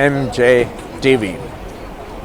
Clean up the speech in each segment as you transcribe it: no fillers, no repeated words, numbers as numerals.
MJ TV।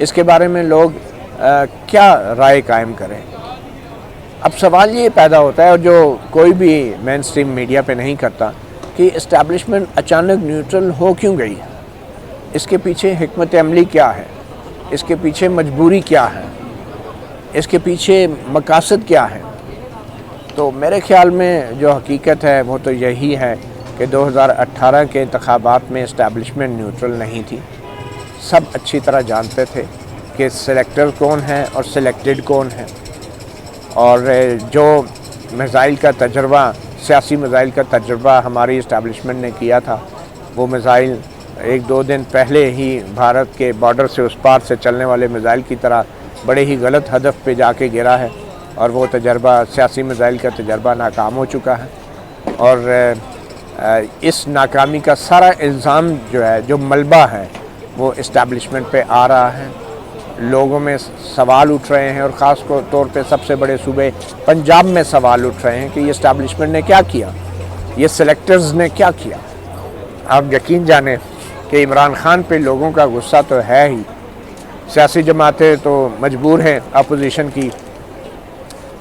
اس کے بارے میں لوگ کیا رائے قائم کریں؟ اب سوال یہ پیدا ہوتا ہے، اور جو کوئی بھی مین اسٹریم میڈیا پہ نہیں کرتا، کہ اسٹیبلشمنٹ اچانک نیوٹرل ہو کیوں گئی ہے؟ اس کے پیچھے حکمت عملی کیا ہے؟ اس کے پیچھے مجبوری کیا ہے؟ اس کے پیچھے مقاصد کیا ہے؟ تو میرے خیال میں جو حقیقت ہے وہ تو یہی ہے کہ 2018 کے انتخابات میں اسٹیبلشمنٹ نیوٹرل نہیں تھی۔ سب اچھی طرح جانتے تھے کہ سلیکٹر کون ہیں اور سلیکٹڈ کون ہیں، اور جو میزائل کا تجربہ، سیاسی میزائل کا تجربہ ہماری اسٹیبلشمنٹ نے کیا تھا، وہ میزائل ایک دو دن پہلے ہی بھارت کے بارڈر سے اس پار سے چلنے والے میزائل کی طرح بڑے ہی غلط ہدف پہ جا کے گرا ہے، اور وہ تجربہ، سیاسی میزائل کا تجربہ ناکام ہو چکا ہے۔ اور اس ناکامی کا سارا الزام جو ہے، جو ملبہ ہے، وہ اسٹیبلشمنٹ پہ آ رہا ہے۔ لوگوں میں سوال اٹھ رہے ہیں، اور خاص طور پہ سب سے بڑے صوبے پنجاب میں سوال اٹھ رہے ہیں کہ یہ اسٹیبلشمنٹ نے کیا کیا، یہ سلیکٹرز نے کیا کیا۔ آپ یقین جانیں کہ عمران خان پہ لوگوں کا غصہ تو ہے ہی، سیاسی جماعتیں تو مجبور ہیں، اپوزیشن کی،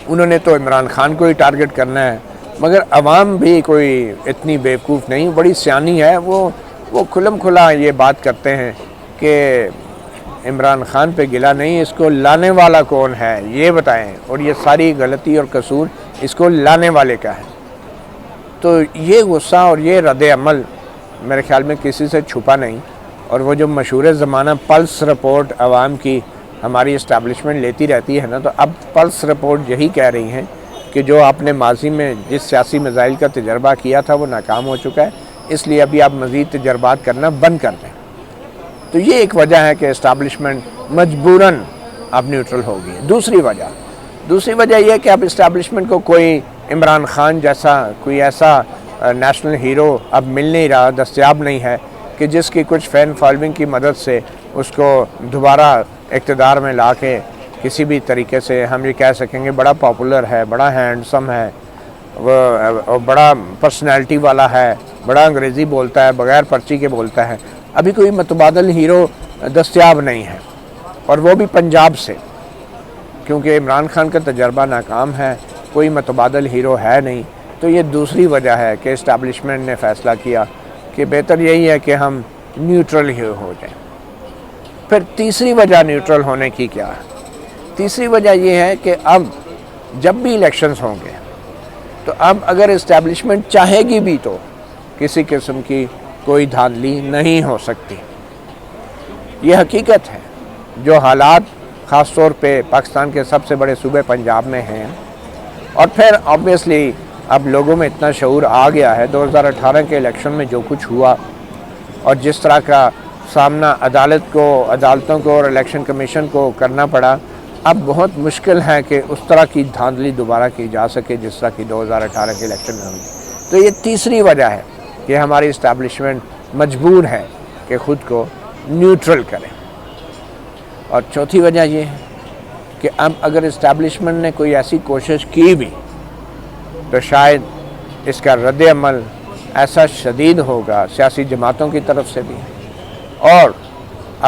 انہوں نے تو عمران خان کو ہی ٹارگٹ کرنا ہے، مگر عوام بھی کوئی اتنی بیوقوف نہیں، بڑی سیانی ہے، وہ کھلم کھلا یہ بات کرتے ہیں کہ عمران خان پہ گلہ نہیں، اس کو لانے والا کون ہے یہ بتائیں، اور یہ ساری غلطی اور قصور اس کو لانے والے کا ہے۔ تو یہ غصہ اور یہ رد عمل میرے خیال میں کسی سے چھپا نہیں، اور وہ جو مشہور زمانہ پلس رپورٹ عوام کی ہماری اسٹیبلشمنٹ لیتی رہتی ہے نا، تو اب پلس رپورٹ یہی کہہ رہی ہیں کہ جو آپ نے ماضی میں جس سیاسی میزائل کا تجربہ کیا تھا وہ ناکام ہو چکا ہے، اس لیے ابھی آپ مزید تجربات کرنا بند کر دیں۔ تو یہ ایک وجہ ہے کہ اسٹیبلشمنٹ مجبوراً اب نیوٹرل ہو گئی ہے۔ دوسری وجہ یہ ہے کہ اب اسٹیبلشمنٹ کو کوئی عمران خان جیسا کوئی ایسا نیشنل ہیرو اب مل نہیں رہا، دستیاب نہیں ہے کہ جس کی کچھ فین فالوئنگ کی مدد سے اس کو دوبارہ اقتدار میں لا کے کسی بھی طریقے سے ہم یہ کہہ سکیں گے بڑا پاپولر ہے، بڑا ہینڈسم ہے، وہ بڑا پرسنالٹی والا ہے، بڑا انگریزی بولتا ہے، بغیر پرچی کے بولتا ہے۔ ابھی کوئی متبادل ہیرو دستیاب نہیں ہے، اور وہ بھی پنجاب سے، کیونکہ عمران خان کا تجربہ ناکام ہے، کوئی متبادل ہیرو ہے نہیں۔ تو یہ دوسری وجہ ہے کہ اسٹیبلشمنٹ نے فیصلہ کیا کہ بہتر یہی ہے کہ ہم نیوٹرل ہی ہو جائیں۔ پھر تیسری وجہ نیوٹرل ہونے کی کیا ہے؟ تیسری وجہ یہ ہے کہ اب جب بھی الیکشنز ہوں گے تو اب اگر اسٹیبلشمنٹ چاہے گی بھی تو کسی قسم کی کوئی دھاندلی نہیں ہو سکتی۔ یہ حقیقت ہے۔ جو حالات خاص طور پہ پاکستان کے سب سے بڑے صوبے پنجاب میں ہیں، اور پھر آبویسلی اب لوگوں میں اتنا شعور آ گیا ہے، 2018 کے الیکشن میں جو کچھ ہوا اور جس طرح کا سامنا عدالتوں کو اور الیکشن کمیشن کو کرنا پڑا، اب بہت مشکل ہے کہ اس طرح کی دھاندلی دوبارہ کی جا سکے جس طرح کی 2018 کے الیکشن میں ہوئی۔ تو یہ تیسری وجہ ہے کہ ہماری اسٹیبلشمنٹ مجبور ہے کہ خود کو نیوٹرل کرے۔ اور چوتھی وجہ یہ ہے کہ اب اگر اسٹیبلشمنٹ نے کوئی ایسی کوشش کی بھی تو شاید اس کا رد عمل ایسا شدید ہوگا سیاسی جماعتوں کی طرف سے بھی اور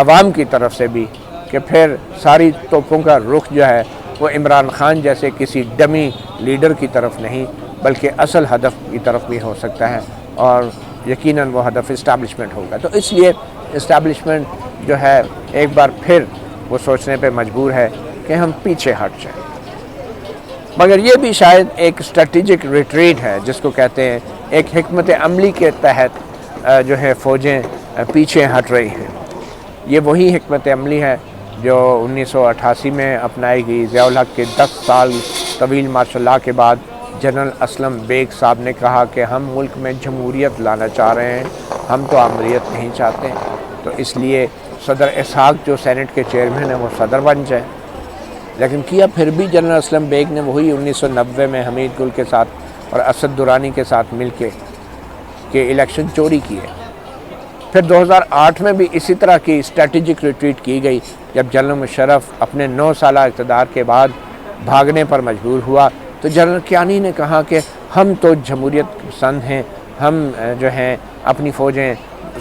عوام کی طرف سے بھی کہ پھر ساری توپوں کا رخ جو ہے وہ عمران خان جیسے کسی ڈمی لیڈر کی طرف نہیں بلکہ اصل ہدف کی طرف بھی ہو سکتا ہے، اور یقیناً وہ ہدف اسٹیبلشمنٹ ہوگا۔ تو اس لیے اسٹیبلشمنٹ جو ہے ایک بار پھر وہ سوچنے پہ مجبور ہے کہ ہم پیچھے ہٹ جائیں، مگر یہ بھی شاید ایک اسٹریٹجک ریٹریٹ ہے جس کو کہتے ہیں، ایک حکمت عملی کے تحت جو ہے فوجیں پیچھے ہٹ رہی ہیں۔ یہ وہی حکمت عملی ہے جو 1988 میں اپنائی گئی۔ ضیاء الحق کے 10 سال طویل مارشل لاء کے بعد جنرل اسلم بیگ صاحب نے کہا کہ ہم ملک میں جمہوریت لانا چاہ رہے ہیں، ہم تو آمریت نہیں چاہتے، تو اس لیے صدر اسحاق جو سینٹ کے چیئرمین ہیں وہ صدر بن جائیں۔ لیکن کیا پھر بھی جنرل اسلم بیگ نے وہی 1990 میں حمید گل کے ساتھ اور اسد درانی کے ساتھ مل کے الیکشن چوری کیے۔ پھر 2008 میں بھی اسی طرح کی اسٹریٹجک ریٹریٹ کی گئی جب جنرل مشرف اپنے 9 سالہ اقتدار کے بعد بھاگنے پر مجبور ہوا، تو جنرل کیانی نے کہا کہ ہم تو جمہوریت پسند ہیں، ہم جو ہیں اپنی فوجیں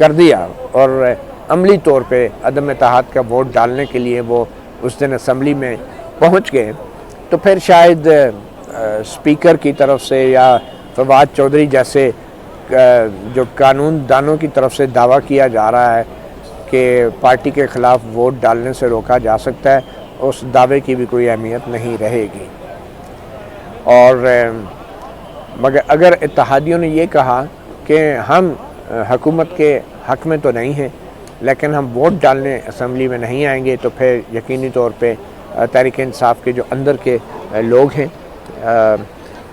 کر دیا اور عملی طور پہ عدم اتحاد کا ووٹ ڈالنے کے لیے وہ اس دن اسمبلی میں پہنچ گئے، تو پھر شاید اسپیکر کی طرف سے یا فواد چودھری جیسے جو قانون دانوں کی طرف سے دعویٰ کیا جا رہا ہے کہ پارٹی کے خلاف ووٹ ڈالنے سے روکا جا سکتا ہے، اس دعوے کی بھی کوئی اہمیت نہیں رہے گی۔ اور مگر اگر اتحادیوں نے یہ کہا کہ ہم حکومت کے حق میں تو نہیں ہیں لیکن ہم ووٹ ڈالنے اسمبلی میں نہیں آئیں گے، تو پھر یقینی طور پہ تحریک انصاف کے جو اندر کے لوگ ہیں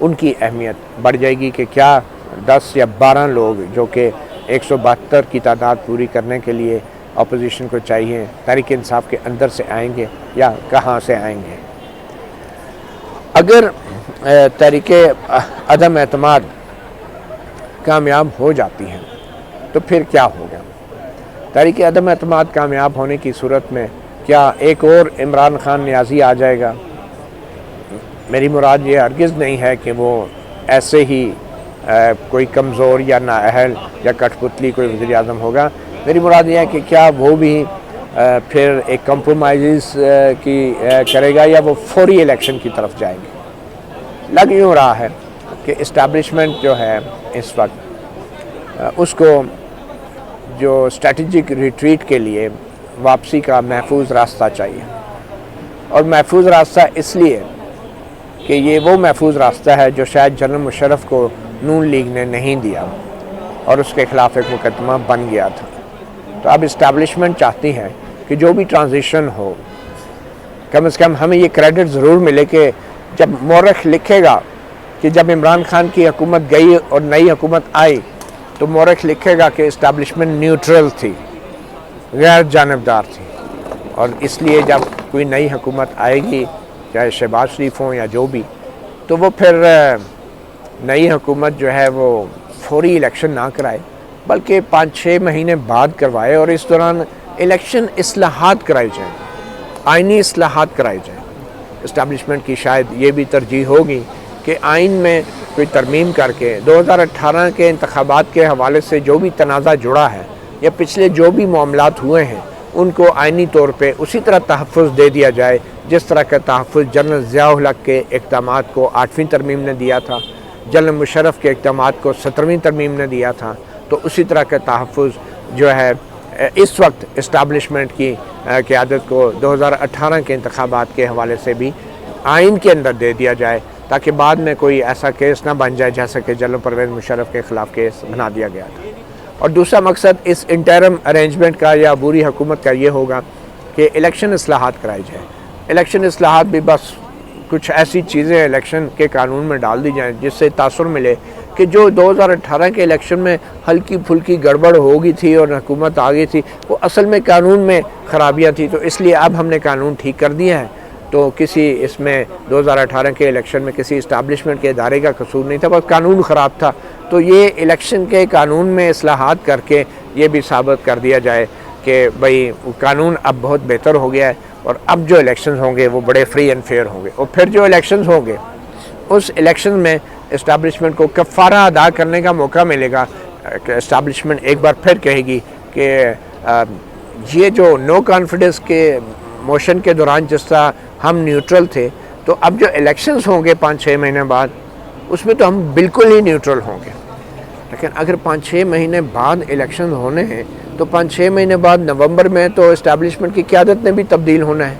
ان کی اہمیت بڑھ جائے گی کہ کیا 10 یا 12 لوگ جو کہ 172 کی تعداد پوری کرنے کے لیے اپوزیشن کو چاہیے تحریک انصاف کے اندر سے آئیں گے یا کہاں سے آئیں گے۔ اگر تحریک عدم اعتماد کامیاب ہو جاتی ہے تو پھر کیا ہوگا؟ تحریک عدم اعتماد کامیاب ہونے کی صورت میں کیا ایک اور عمران خان نیازی آ جائے گا؟ میری مراد یہ ہرگز نہیں ہے کہ وہ ایسے ہی کوئی کمزور یا نااہل یا کٹھ پتلی کوئی وزیر اعظم ہوگا۔ میری مراد یہ ہے کہ کیا وہ بھی پھر ایک کمپرومائزز کی کرے گا یا وہ فوری الیکشن کی طرف جائیں گے؟ لگ یوں رہا ہے کہ اسٹیبلشمنٹ جو ہے اس وقت اس کو جو اسٹریٹجک ریٹریٹ کے لیے واپسی کا محفوظ راستہ چاہیے، اور محفوظ راستہ اس لیے کہ یہ وہ محفوظ راستہ ہے جو شاید جنرل مشرف کو نون لیگ نے نہیں دیا اور اس کے خلاف ایک مقدمہ بن گیا تھا۔ تو اب اسٹیبلشمنٹ چاہتی ہے کہ جو بھی ٹرانزیشن ہو کم از کم ہمیں یہ کریڈٹ ضرور ملے کہ جب مورخ لکھے گا کہ جب عمران خان کی حکومت گئی اور نئی حکومت آئی تو مورخ لکھے گا کہ اسٹیبلشمنٹ نیوٹرل تھی، غیر جانبدار تھی، اور اس لیے جب کوئی نئی حکومت آئے گی چاہے شہباز شریف ہوں یا جو بھی، تو وہ پھر نئی حکومت جو ہے وہ فوری الیکشن نہ کرائے بلکہ 5-6 مہینے بعد کروائے، اور اس دوران الیکشن اصلاحات کرائی جائیں، آئینی اصلاحات کرائی جائیں۔ اسٹیبلشمنٹ کی شاید یہ بھی ترجیح ہوگی کہ آئین میں کوئی ترمیم کر کے 2018 کے انتخابات کے حوالے سے جو بھی تنازع جڑا ہے یا پچھلے جو بھی معاملات ہوئے ہیں ان کو آئینی طور پہ اسی طرح تحفظ دے دیا جائے جس طرح کا تحفظ جنرل ضیاء الحق کے اقدامات کو 8ویں ترمیم نے دیا تھا، جنرل مشرف کے اقدامات کو 17ویں ترمیم نے دیا تھا۔ تو اسی طرح کا تحفظ جو ہے اس وقت اسٹیبلشمنٹ کی قیادت کو 2018 کے انتخابات کے حوالے سے بھی آئین کے اندر دے دیا جائے تاکہ بعد میں کوئی ایسا کیس نہ بن جائے جیسا کہ جنرل پرویز مشرف کے خلاف کیس بنا دیا گیا تھا۔ اور دوسرا مقصد اس انٹرم ارینجمنٹ کا یا عبوری حکومت کا یہ ہوگا کہ الیکشن اصلاحات کرائی جائے۔ الیکشن اصلاحات بھی بس کچھ ایسی چیزیں الیکشن کے قانون میں ڈال دی جائیں جس سے تاثر ملے کہ جو 2018 کے الیکشن میں ہلکی پھلکی گڑبڑ ہو گئی تھی اور حکومت آ گئی تھی وہ اصل میں قانون میں خرابیاں تھیں، تو اس لیے اب ہم نے قانون ٹھیک کر دیا ہے، تو کسی اس میں 2018 کے الیکشن میں کسی اسٹیبلشمنٹ کے ادارے کا قصور نہیں تھا، بس قانون خراب تھا۔ تو یہ الیکشن کے قانون میں اصلاحات کر کے یہ بھی ثابت کر دیا جائے کہ بھئی قانون اب بہت بہتر ہو گیا ہے اور اب جو الیکشنز ہوں گے وہ بڑے فری اینڈ فیئر ہوں گے، اور پھر جو الیکشنز ہوں گے اس الیکشن میں اسٹیبلشمنٹ کو کفارہ ادا کرنے کا موقع ملے گا۔ اسٹیبلشمنٹ ایک بار پھر کہے گی کہ یہ جو نو کانفیڈنس کے موشن کے دوران جس طرح ہم نیوٹرل تھے، تو اب جو الیکشنز ہوں گے 5-6 مہینے بعد اس میں تو ہم بالکل ہی نیوٹرل ہوں گے۔ لیکن اگر 5-6 مہینے بعد الیکشن ہونے ہیں تو 5-6 مہینے بعد نومبر میں تو اسٹیبلشمنٹ کی قیادت نے بھی تبدیل ہونا ہے،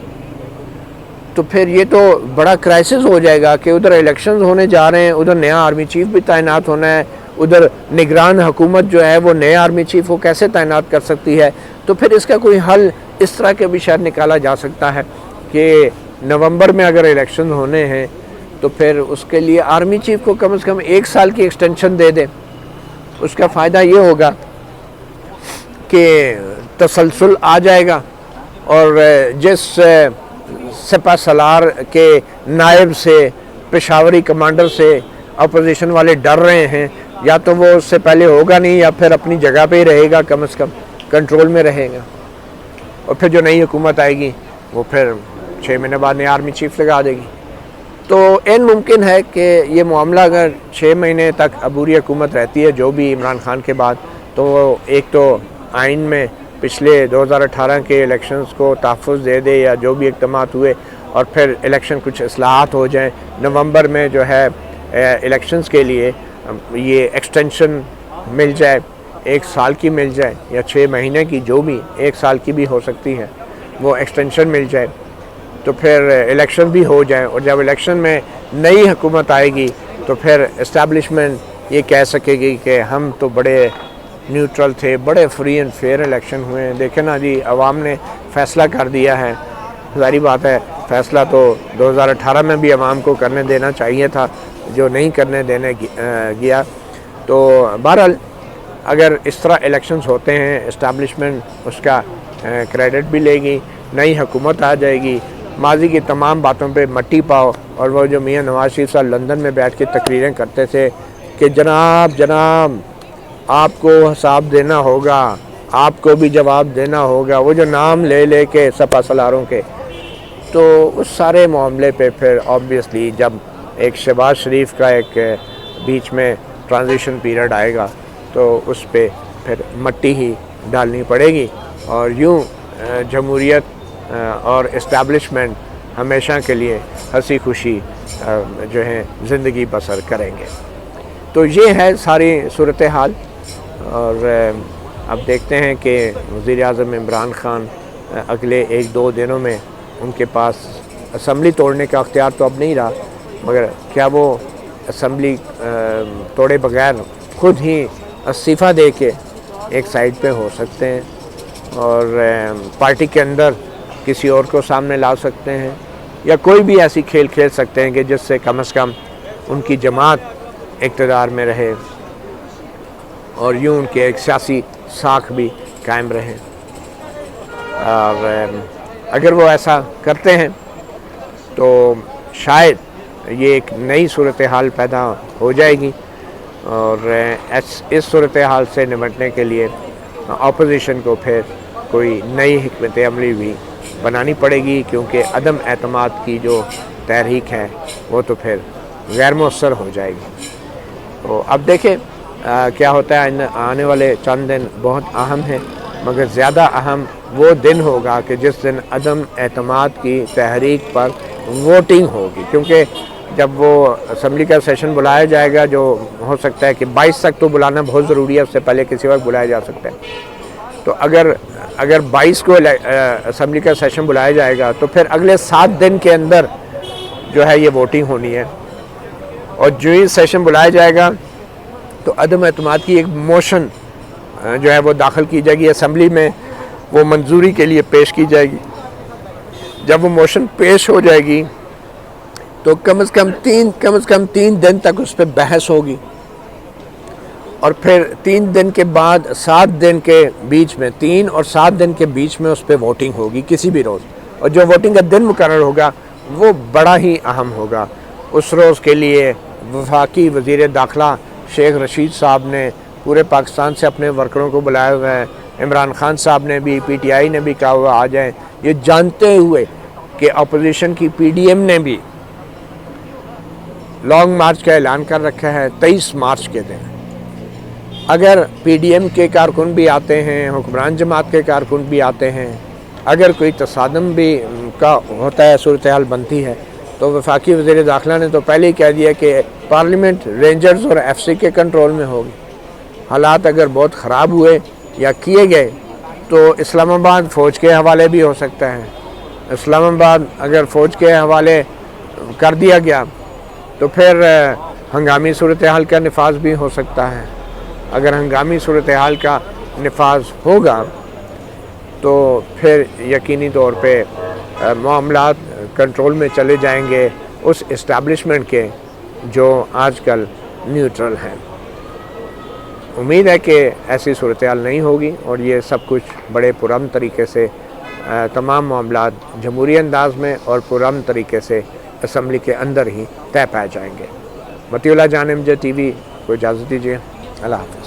تو پھر یہ تو بڑا کرائسس ہو جائے گا کہ ادھر الیکشنز ہونے جا رہے ہیں، ادھر نیا آرمی چیف بھی تعینات ہونا ہے، ادھر نگران حکومت جو ہے وہ نئے آرمی چیف کو کیسے تعینات کر سکتی ہے۔ تو پھر اس کا کوئی حل اس طرح کے بھی شاید نکالا جا سکتا ہے کہ نومبر میں اگر الیکشن ہونے ہیں تو پھر اس کے لیے آرمی چیف کو کم از کم 1 سال کی ایکسٹینشن دے دیں۔ اس کا فائدہ یہ ہوگا کہ تسلسل آ جائے گا، اور جس سپہ سالار کے نائب سے، پشاوری کمانڈر سے اپوزیشن والے ڈر رہے ہیں، یا تو وہ اس سے پہلے ہوگا نہیں یا پھر اپنی جگہ پہ ہی رہے گا، کم از کم کنٹرول میں رہے گا، اور پھر جو نئی حکومت آئے گی وہ پھر 6 مہینے بعد نیا آرمی چیف لگا دے گی۔ تو ممکن ہے کہ یہ معاملہ اگر 6 مہینے تک عبوری حکومت رہتی ہے جو بھی عمران خان کے بعد، تو ایک تو آئین میں پچھلے 2018 کے الیکشنز کو تحفظ دے دے یا جو بھی اقدامات ہوئے اور پھر الیکشن کچھ اصلاحات ہو جائیں، نومبر میں جو ہے الیکشنز کے لیے یہ ایکسٹینشن مل جائے، 1 سال کی مل جائے یا 6 مہینے کی، جو بھی 1 سال کی بھی ہو سکتی ہے، وہ ایکسٹینشن مل جائے تو پھر الیکشن بھی ہو جائیں، اور جب الیکشن میں نئی حکومت آئے گی تو پھر اسٹیبلشمنٹ یہ کہہ سکے گی کہ ہم تو بڑے نیوٹرل تھے، بڑے فری اینڈ فیئر الیکشن ہوئے ہیں، دیکھیں نا جی عوام نے فیصلہ کر دیا ہے۔ ظاہری بات ہے فیصلہ تو 2018 میں بھی عوام کو کرنے دینا چاہیے تھا، جو نہیں کرنے دینے گیا۔ تو بہرحال اگر اس طرح الیکشنز ہوتے ہیں، اسٹیبلشمنٹ اس کا کریڈٹ بھی لے گی، نئی حکومت آ جائے گی، ماضی کی تمام باتوں پہ مٹی پاؤ، اور وہ جو میاں نواز شریف صاحب لندن میں بیٹھ کے تقریریں کرتے تھے کہ جناب آپ کو حساب دینا ہوگا، آپ کو بھی جواب دینا ہوگا، وہ جو نام لے لے کے سپا سالاروں کے، تو اس سارے معاملے پہ پھر آبویسلی جب ایک شہباز شریف کا ایک بیچ میں ٹرانزیشن پیریڈ آئے گا تو اس پہ پھر مٹی ہی ڈالنی پڑے گی، اور یوں جمہوریت اور اسٹیبلشمنٹ ہمیشہ کے لیے ہنسی خوشی جو ہے زندگی بسر کریں گے۔ تو یہ ہے ساری صورتحال، اور اب دیکھتے ہیں کہ وزیر اعظم عمران خان اگلے 1-2 دنوں میں ان کے پاس اسمبلی توڑنے کا اختیار تو اب نہیں رہا، مگر کیا وہ اسمبلی توڑے بغیر خود ہی استعفیٰ دے کے ایک سائڈ پہ ہو سکتے ہیں اور پارٹی کے اندر کسی اور کو سامنے لا سکتے ہیں، یا کوئی بھی ایسی کھیل کھیل سکتے ہیں کہ جس سے کم از کم ان کی جماعت اقتدار میں رہے اور یوں ان کے ایک سیاسی ساکھ بھی قائم رہے۔ اور اگر وہ ایسا کرتے ہیں تو شاید یہ ایک نئی صورتحال پیدا ہو جائے گی، اور اس صورتحال سے نمٹنے کے لیے اپوزیشن کو پھر کوئی نئی حکمت عملی بھی بنانی پڑے گی، کیونکہ عدم اعتماد کی جو تحریک ہے وہ تو پھر غیر مؤثر ہو جائے گی۔ تو اب دیکھیں کیا ہوتا ہے، آنے والے چند دن بہت اہم ہیں، مگر زیادہ اہم وہ دن ہوگا کہ جس دن عدم اعتماد کی تحریک پر ووٹنگ ہوگی، کیونکہ جب وہ اسمبلی کا سیشن بلایا جائے گا، جو ہو سکتا ہے کہ 22 تک تو بلانا بہت ضروری ہے، اس سے پہلے کسی وقت بلایا جا سکتا ہے، تو اگر 22 کو اسمبلی کا سیشن بلایا جائے گا تو پھر اگلے 7 دن کے اندر جو ہے یہ ووٹنگ ہونی ہے، اور جو ہی سیشن بلایا جائے گا تو عدم اعتماد کی ایک موشن جو ہے وہ داخل کی جائے گی اسمبلی میں، وہ منظوری کے لیے پیش کی جائے گی۔ جب وہ موشن پیش ہو جائے گی تو کم از کم 3 دن تک اس پہ بحث ہوگی، اور پھر 3 دن کے بعد 7 دن کے بیچ میں 3 اور 7 دن کے بیچ میں اس پہ ووٹنگ ہوگی کسی بھی روز، اور جو ووٹنگ کا دن مقرر ہوگا وہ بڑا ہی اہم ہوگا۔ اس روز کے لیے وفاقی وزیر داخلہ شیخ رشید صاحب نے پورے پاکستان سے اپنے ورکروں کو بلایا ہوا ہے، عمران خان صاحب نے بھی، پی ٹی آئی نے بھی کہا ہوا آ جائیں، یہ جانتے ہوئے کہ اپوزیشن کی پی ڈی ایم نے بھی لانگ مارچ کا اعلان کر رکھا ہے 23 مارچ کے دن۔ اگر پی ڈی ایم کے کارکن بھی آتے ہیں، حکمران جماعت کے کارکن بھی آتے ہیں، اگر کوئی تصادم بھی کا ہوتا ہے، صورتحال بنتی ہے، تو وفاقی وزیر داخلہ نے تو پہلے ہی کہہ دیا کہ پارلیمنٹ رینجرز اور ایف سی کے کنٹرول میں ہوگی۔ حالات اگر بہت خراب ہوئے یا کیے گئے تو اسلام آباد فوج کے حوالے بھی ہو سکتا ہے۔ اسلام آباد اگر فوج کے حوالے کر دیا گیا تو پھر ہنگامی صورتحال کا نفاذ بھی ہو سکتا ہے۔ اگر ہنگامی صورتحال کا نفاذ ہوگا تو پھر یقینی طور پہ معاملات کنٹرول میں چلے جائیں گے اس اسٹیبلشمنٹ کے جو آج کل نیوٹرل ہیں۔ امید ہے کہ ایسی صورتحال نہیں ہوگی اور یہ سب کچھ بڑے پرامن طریقے سے تمام معاملات جمہوری انداز میں اور پرامن طریقے سے اسمبلی کے اندر ہی طے پائے جائیں گے۔ مطیع اللہ جان MJ TV کو اجازت دیجیے، اللہ حافظ۔